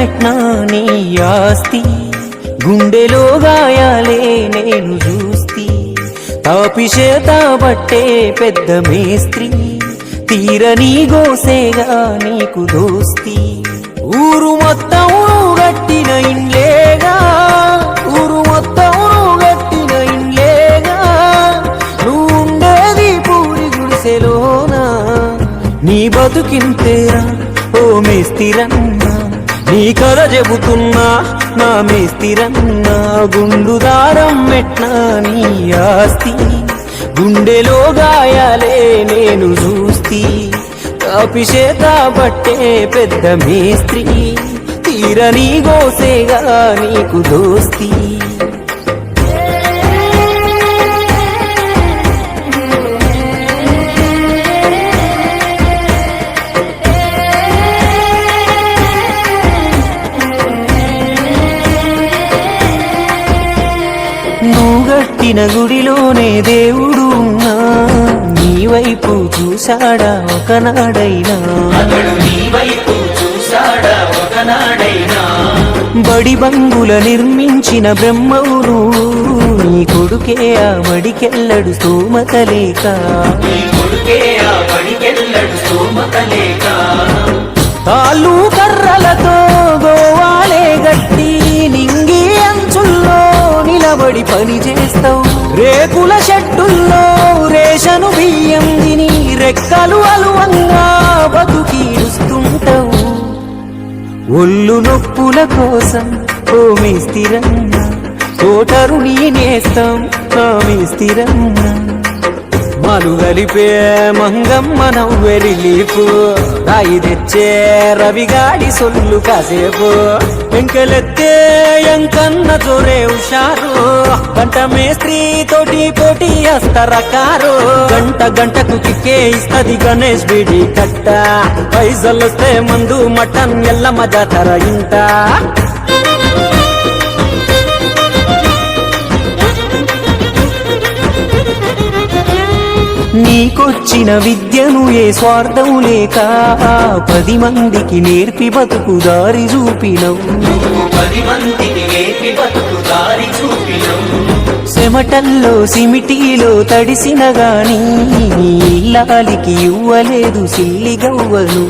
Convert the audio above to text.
పెట్టనా నీ ఆస్తి, గుండెలో గాయాలే నేను చూస్తి, తాపిచేత బట్టే పెద్ద మేస్త్రి, తీరని గోసేగా నీకు దోస్తి. ఊరు మొత్తం గట్టిన ఇండ్లేగా, ఊరు మొత్తం గట్టిన ఇండ్లేగా, నువ్వుండేది పూరి గుడిసెలోనా. నీ బతుకింతేరా ఓ మేస్తిరన్నా, నీ కథ చెబుతున్నా నా మేస్తిరన్నా. గుండు దారం మెట్నా నీ ఆస్తి, గుండెలో గాయాలే నేను చూస్తి, కాపిచేత బట్టే పెద్ద మేస్త్రి, తీరని గోసేగా నీకు దోస్తి. నువ్వు గట్టిన గుడిలోనే దేవుడు ఉన్నా, నీ వైపు చూశాడా ఒకనాడైనా, బడి బంగుల నిర్మించిన బ్రహ్మవును, నీ కొడుకే ఆ బడికెళ్ళడు స్తోమత లేక. తాళ్ళు కర్రలతో గోవాలే గట్టి నింగి అంచుల్లో నిలబడి పని చేస్తావు, రేకుల షెడ్డుల్లో రేషను బియ్యం తిని రెక్కలు అలువంగా బతుకీడుస్తుంటావు. ఒళ్ళు నొప్పుల కోసం ఓ మేస్తిరన్నా, తోటరు నీ నేస్తం నా మేస్తిరన్నా. మలు గలిపే మంగమ్మ నవ్వెరిలీపు, రాయి తెచ్చే రవిగాడి సొల్లు కాసేపు, ఎంకెలెత్తే ఎంకన్న జోరే హుషారు, గంట మేస్త్రి తోటి పోటీ వస్తరకారు. గంట గంటకు కిక్కే ఇస్తది గణేష్ బిడి కట్ట, పైసలొస్తే మందు మటన్ ఎల్లమ్మ జాతర ఇంట. నీకొచ్చిన విద్యను ఏ స్వార్థం లేక 10 మందికి నేర్పి బతుకు దారి చూపినవు, చెమటల్లో సిమిటీలో తడిసిన గాని ఇల్లాలికి ఇవ్వలేదు సిల్లి గవ్వను.